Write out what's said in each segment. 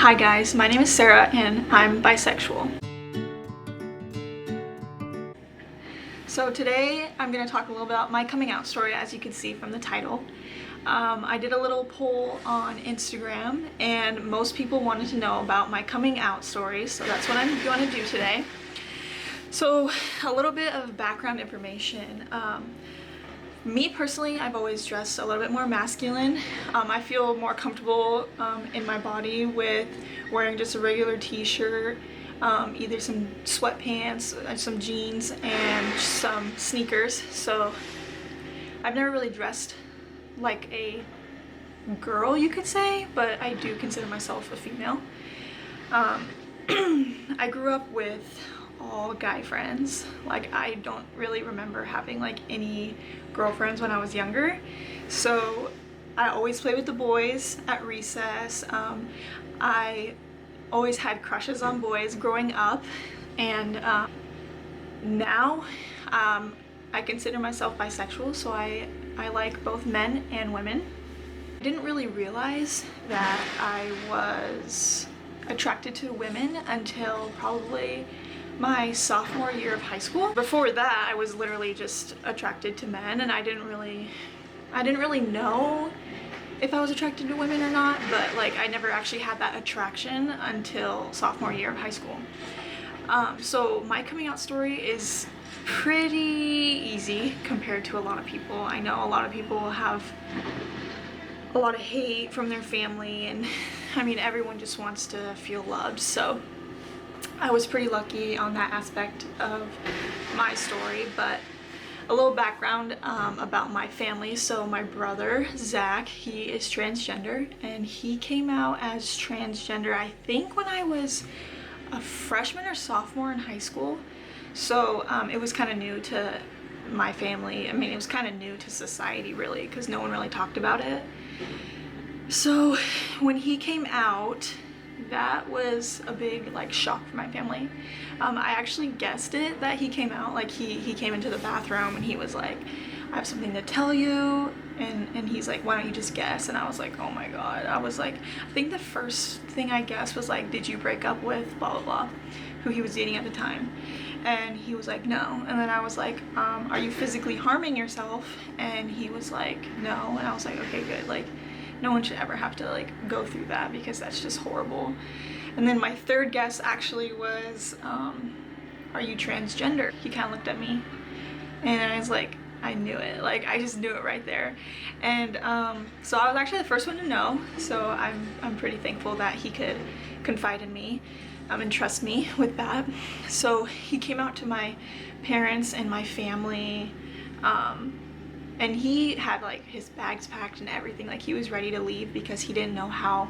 Hi guys, my name is Sarah and I'm bisexual. So today I'm going to talk a little about my coming out story, as you can see from the title. I did a little poll on Instagram and most people wanted to know about my coming out story, so that's what I'm going to do today. So a little bit of background information. Me personally, I've always dressed a little bit more masculine. I feel more comfortable in my body with wearing just a regular t-shirt, either some sweatpants, some jeans, and some sneakers. So I've never really dressed like a girl, you could say, but I do consider myself a female. I grew up with all guy friends. Like, I don't really remember having like any girlfriends when I was younger, so I always played with the boys at recess. I always had crushes on boys growing up, and now I consider myself bisexual, so I like both men and women. I didn't really realize that I was attracted to women until probably my sophomore year of high school. Before that, I was literally just attracted to men, and I didn't really know if I was attracted to women or not, but like I never actually had that attraction until sophomore year of high school. So my coming out story is pretty easy compared to a lot of people. I know a lot of people have a lot of hate from their family, and I mean, everyone just wants to feel loved, so I was pretty lucky on that aspect of my story. But a little background about my family. So my brother, Zach, he is transgender, and he came out as transgender, I think, when I was a freshman or sophomore in high school. So it was kind of new to my family. I mean, it was kind of new to society, really, because no one really talked about it. So when he came out, that was a big like shock for my family. I actually guessed it that he came out. Like he came into the bathroom and he was like, I have something to tell you, and he's like, why don't you just guess? And I was like, oh my god. I was like, I think the first thing I guessed was like, did you break up with blah blah blah, who he was dating at the time? And he was like, no. And then I was like, are you physically harming yourself? And he was like, no. And I was like, okay, good. Like, no one should ever have to like go through that, because that's just horrible. And then my third guess actually was, are you transgender? He kind of looked at me and I was like, I knew it. Like, I just knew it right there. And so I was actually the first one to know, so I'm pretty thankful that he could confide in me and trust me with that. So he came out to my parents and my family, and he had like his bags packed and everything. Like, he was ready to leave because he didn't know how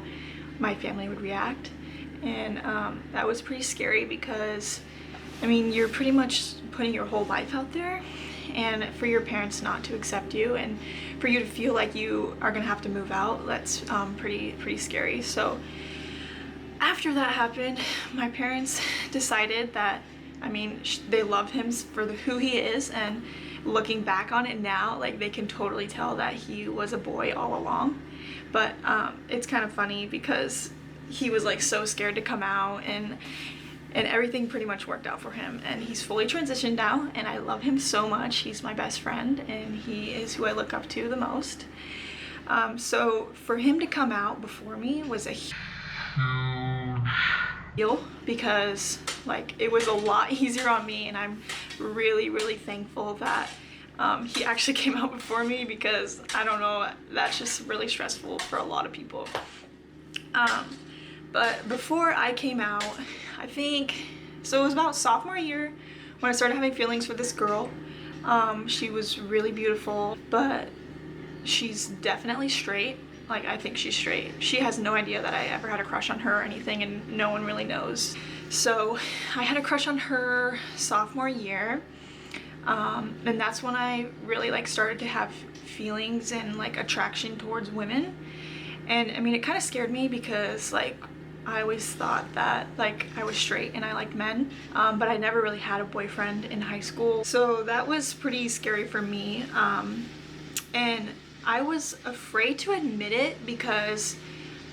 my family would react. And that was pretty scary, because I mean, you're pretty much putting your whole life out there, and for your parents not to accept you and for you to feel like you are gonna have to move out, that's pretty scary. So after that happened, my parents decided that, I mean, they love him for who he is, and looking back on it now, like, they can totally tell that he was a boy all along. But it's kind of funny because he was like so scared to come out, and everything pretty much worked out for him, and he's fully transitioned now, and I love him so much. He's my best friend, and he is who I look up to the most. So for him to come out before me was a huge deal, because like, it was a lot easier on me, and I'm really thankful that he actually came out before me, because I don't know, that's just really stressful for a lot of people. But before I came out, I think, so it was about sophomore year when I started having feelings for this girl. She was really beautiful, but she's definitely straight. Like, I think she's straight. She has no idea that I ever had a crush on her or anything, and no one really knows. So I had a crush on her sophomore year, and that's when I really like started to have feelings and like attraction towards women. And I mean, it kind of scared me, because like, I always thought that like I was straight and I liked men, but I never really had a boyfriend in high school, so that was pretty scary for me. And I was afraid to admit it, because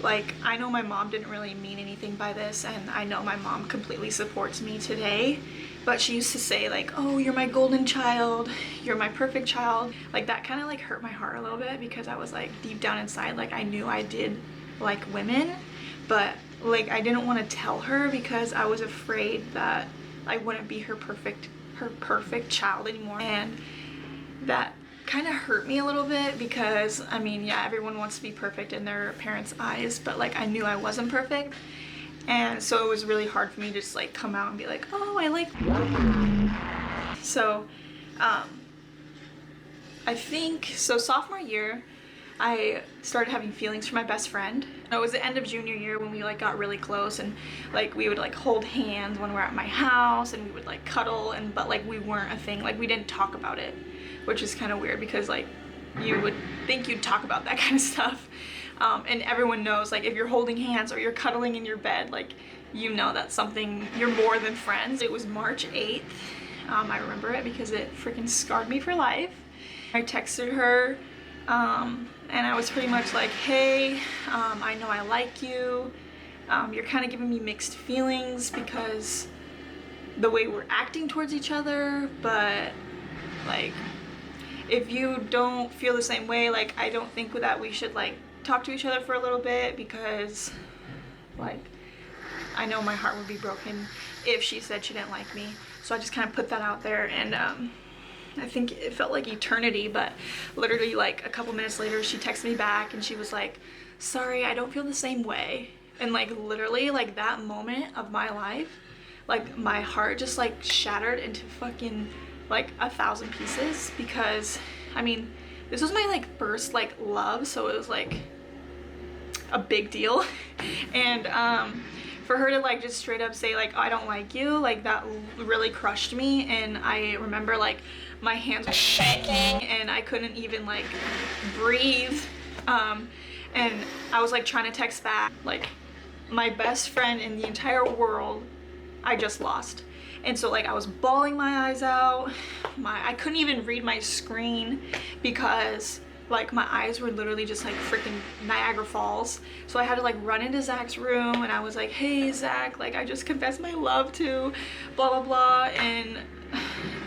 Like, I know my mom didn't really mean anything by this, and I know my mom completely supports me today, but she used to say like, oh, you're my golden child, you're my perfect child. Like, that kind of like hurt my heart a little bit, because I was like, deep down inside, like, I knew I did like women, but like I didn't want to tell her because I was afraid that I wouldn't be her perfect child anymore. And that kind of hurt me a little bit, because I mean, yeah, everyone wants to be perfect in their parents' eyes, but like I knew I wasn't perfect. And so it was really hard for me to just like come out and be like, oh, I like so I think so sophomore year I started having feelings for my best friend. It was the end of junior year when we like got really close, and like we would like hold hands when we're at my house, and we would like cuddle, and but like we weren't a thing, like we didn't talk about it, which is kind of weird, because like you would think you'd talk about that kind of stuff. And everyone knows, like, if you're holding hands or you're cuddling in your bed, like, you know that's something, you're more than friends. It was March 8th. I remember it because it freaking scarred me for life. I texted her, and I was pretty much like, hey, I know I like you. You're kind of giving me mixed feelings because the way we're acting towards each other, but like, if you don't feel the same way, like, I don't think that we should like talk to each other for a little bit, because like I know my heart would be broken if she said she didn't like me. So I just kind of put that out there, and I think it felt like eternity, but literally like a couple minutes later she texted me back and she was like, sorry, I don't feel the same way. And like literally like that moment of my life, like my heart just like shattered into fucking like 1,000 pieces, because I mean, this was my like first like love, so it was like a big deal. And for her to like just straight up say like, oh, I don't like you, like that really crushed me. And I remember like my hands were shaking and I couldn't even like breathe, and I was like trying to text back, like my best friend in the entire world I just lost. And so like I was bawling my eyes out. I couldn't even read my screen because like my eyes were literally just like freaking Niagara Falls. So I had to like run into Zach's room, and I was like, hey Zach, like I just confessed my love to blah blah blah. And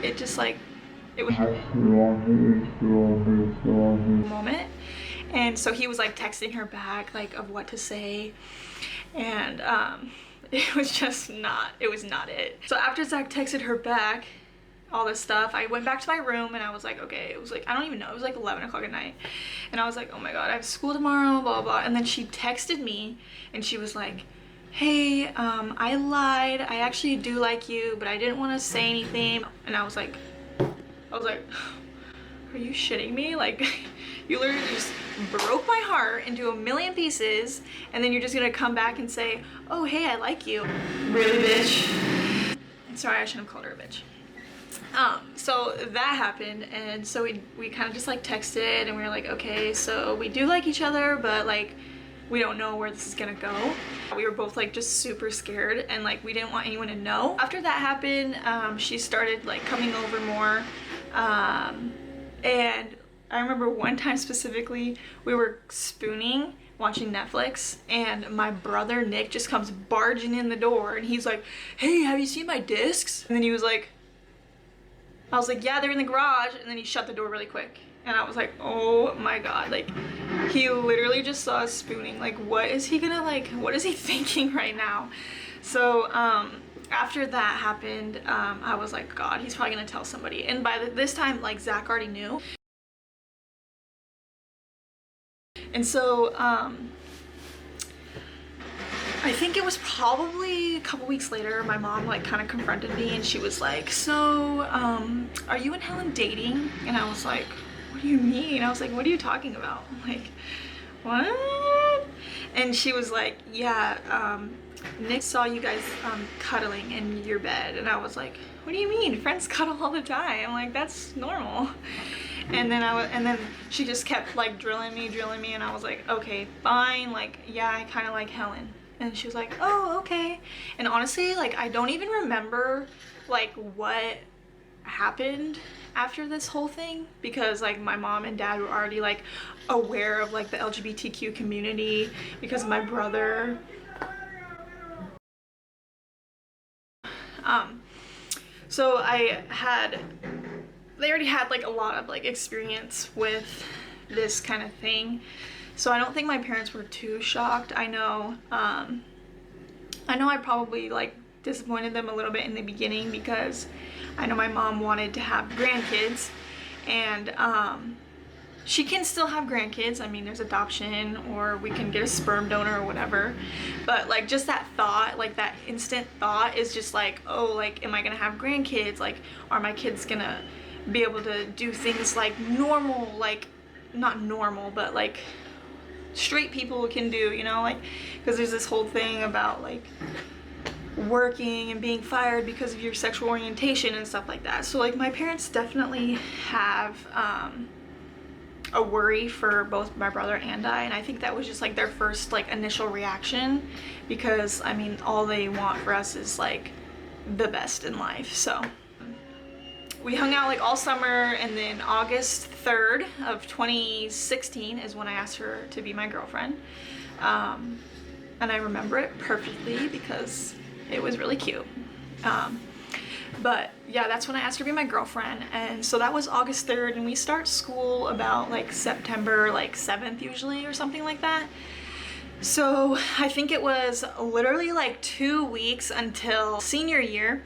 it just like, it was a moment. And so he was like texting her back like of what to say, and it was just not, it was not it. So after Zach texted her back all this stuff, I went back to my room and I was like, okay, it was like, I don't even know, it was like 11 o'clock at night, and I was like, oh my god, I have school tomorrow, blah blah. And then she texted me and she was like, hey, I lied, I actually do like you, but I didn't want to say anything. And I was like, are you shitting me? Like, you literally just broke my heart into a million pieces, and then you're just gonna come back and say, oh hey, I like you. Really, bitch? Sorry, I shouldn't have called her a bitch. So that happened, and so we kind of just like texted, and we were like, okay, so we do like each other, but like we don't know where this is gonna go. We were both like just super scared, and like we didn't want anyone to know. After that happened, she started like coming over more, and I remember one time specifically, we were spooning, watching Netflix, and my brother Nick just comes barging in the door, and he's like, hey, have you seen my discs? And then he was like, I was like, yeah, they're in the garage, and then he shut the door really quick. And I was like, oh my god, like he literally just saw us spooning. Like, what is he gonna, like, what is he thinking right now? So after that happened, I was like, god, he's probably gonna tell somebody. And by this time, like, Zach already knew. And so I think it was probably a couple weeks later, my mom like kind of confronted me, and she was like, so are you and Helen dating? And I was like, what do you mean? I was like, what are you talking about? Like, what? And she was like, yeah, Nick saw you guys cuddling in your bed. And I was like, what do you mean? Friends cuddle all the time. I'm like, that's normal. And then she just kept like drilling me, and I was like, okay, fine, like, yeah, I kind of like Helen. And she was like, oh, okay. And honestly, like, I don't even remember like what happened after this whole thing, because like my mom and dad were already like aware of like the LGBTQ community because of my brother. So they already had like a lot of like experience with this kind of thing. So I don't think my parents were too shocked. I know I probably like disappointed them a little bit in the beginning, because I know my mom wanted to have grandkids, and she can still have grandkids. I mean, there's adoption, or we can get a sperm donor or whatever. But like just that thought, like that instant thought is just like, oh, like, am I gonna have grandkids? Like, are my kids gonna be able to do things like normal, like not normal, but like straight people can do, you know, like, because there's this whole thing about like working and being fired because of your sexual orientation and stuff like that. So like my parents definitely have a worry for both my brother and I think that was just like their first like initial reaction, because I mean all they want for us is like the best in life. So we hung out like all summer, and then August 3rd of 2016 is when I asked her to be my girlfriend. And I remember it perfectly because it was really cute. But yeah, that's when I asked her to be my girlfriend, and so that was August 3rd, and we start school about like September like 7th usually, or something like that. So I think it was literally like 2 weeks until senior year.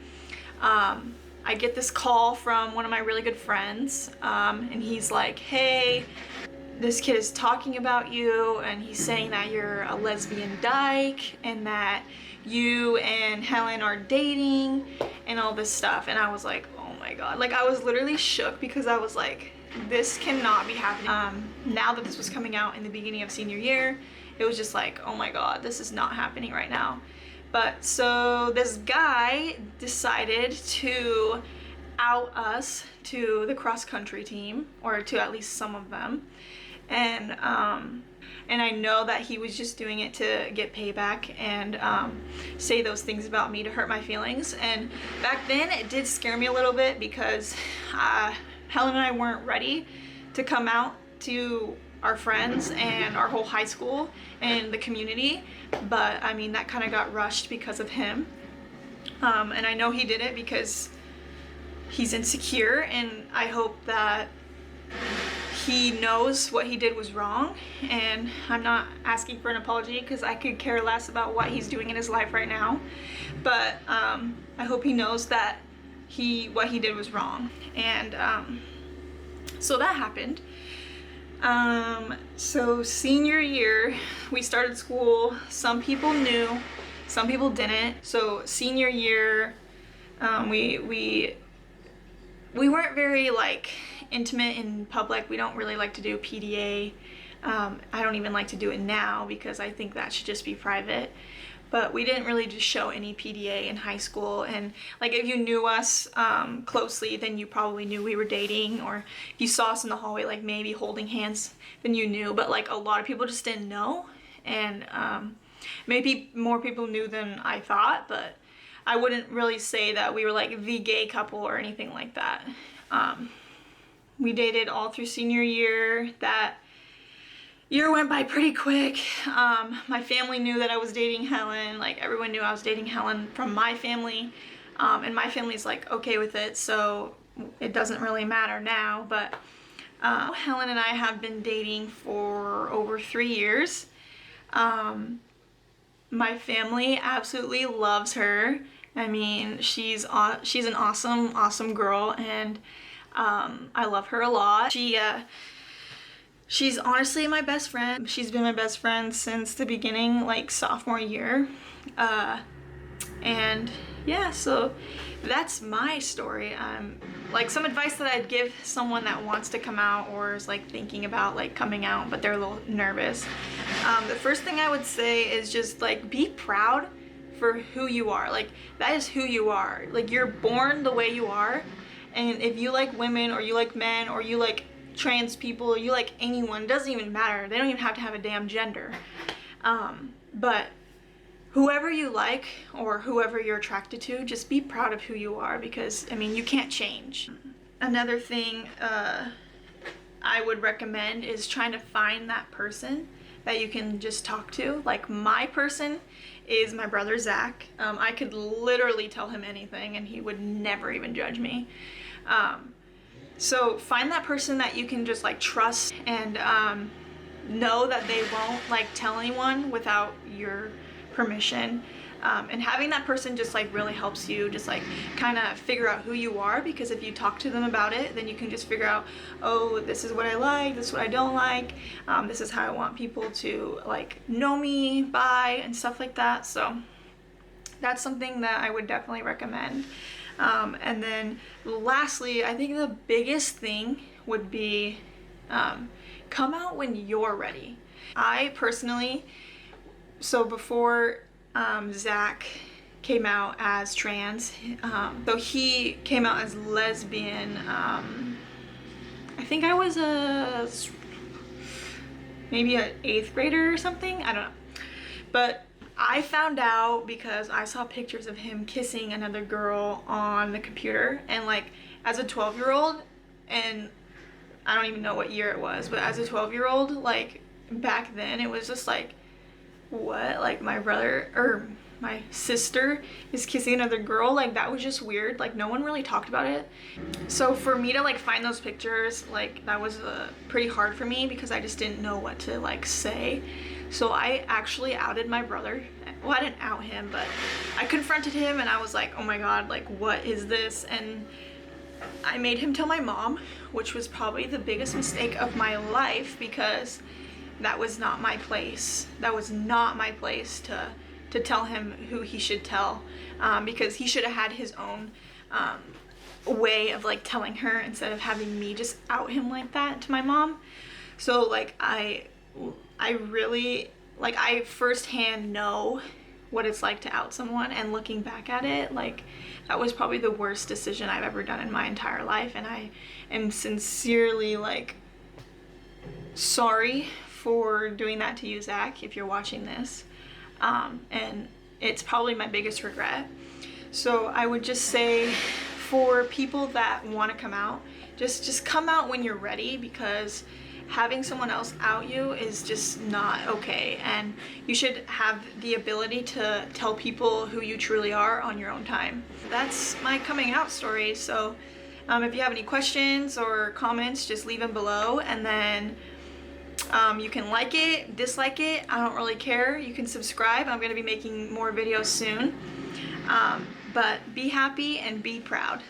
I get this call from one of my really good friends, and he's like, hey, this kid is talking about you, and he's saying that you're a lesbian dyke, and that you and Helen are dating, and all this stuff. And I was like, oh my god, like I was literally shook, because I was like, this cannot be happening. Now that this was coming out in the beginning of senior year, it was just like, oh my god, this is not happening right now. But so this guy decided to out us to the cross country team, or to at least some of them. And I know that he was just doing it to get payback and say those things about me to hurt my feelings. And back then it did scare me a little bit, because Helen and I weren't ready to come out to our friends and our whole high school and the community. But I mean, that kind of got rushed because of him. And I know he did it because he's insecure, and I hope that he knows what he did was wrong. And I'm not asking for an apology, because I could care less about what he's doing in his life right now. But I hope he knows that what he did was wrong. And so that happened. So senior year, we started school. Some people knew, some people didn't. So senior year, we weren't very like intimate in public. We don't really like to do PDA. I don't even like to do it now, because I think that should just be private. But we didn't really just show any PDA in high school. And like, if you knew us closely, then you probably knew we were dating, or if you saw us in the hallway like maybe holding hands, then you knew. But like a lot of people just didn't know, and maybe more people knew than I thought. But I wouldn't really say that we were like the gay couple or anything like that. We dated all through senior year. That year went by pretty quick. My family knew that I was dating Helen. Like, everyone knew I was dating Helen from my family. And my family's like okay with it, so it doesn't really matter now. But Helen and I have been dating for over 3 years. My family absolutely loves her. I mean, she's an awesome girl, and I love her a lot. She's honestly my best friend. She's been my best friend since the beginning, like sophomore year. And yeah, so that's my story. Like, some advice that I'd give someone that wants to come out, or is like thinking about like coming out but they're a little nervous. The first thing I would say is just like, be proud for who you are. Like, that is who you are. Like, you're born the way you are, and if you like women, or you like men, or you like trans people, or you like anyone, doesn't even matter. They don't even have to have a damn gender. But whoever you like or whoever you're attracted to, just be proud of who you are, because I mean, you can't change. Another thing I would recommend is trying to find that person that you can just talk to. Like, my person is my brother Zach. I could literally tell him anything and he would never even judge me. So find that person that you can just like trust and know that they won't like tell anyone without your permission. And having that person just like really helps you just like kind of figure out who you are, because if you talk to them about it, then you can just figure out, oh, this is what I like, this is what I don't like, this is how I want people to like know me by, and stuff like that. So that's something that I would definitely recommend. And then lastly, I think the biggest thing would be come out when you're ready. I personally, so before Zach came out as trans, though he came out as lesbian, I think I was maybe an 8th grader or something, I don't know. But I found out because I saw pictures of him kissing another girl on the computer, and like as a 12-year-old, and I don't even know what year it was, but as a 12-year-old, like back then, it was just like, what? Like my brother or my sister is kissing another girl? Like that was just weird. Like no one really talked about it. So for me to like find those pictures, like that was pretty hard for me because I just didn't know what to like say. So I actually outed my brother. Well, I didn't out him, but I confronted him and I was like, oh my God, like what is this? And I made him tell my mom, which was probably the biggest mistake of my life, because that was not my place. That was not my place to tell him who he should tell, because he should have had his own way of like telling her instead of having me just out him like that to my mom. So like I really, like, I firsthand know what it's like to out someone, and looking back at it, like that was probably the worst decision I've ever done in my entire life, and I am sincerely like sorry for doing that to you, Zach, if you're watching this. And it's probably my biggest regret. So I would just say, for people that want to come out, just come out when you're ready, because having someone else out you is just not okay, and you should have the ability to tell people who you truly are on your own time. That's my coming out story. So if you have any questions or comments, just leave them below, and then you can like it, dislike it, I don't really care. You can subscribe. I'm going to be making more videos soon. But be happy and be proud.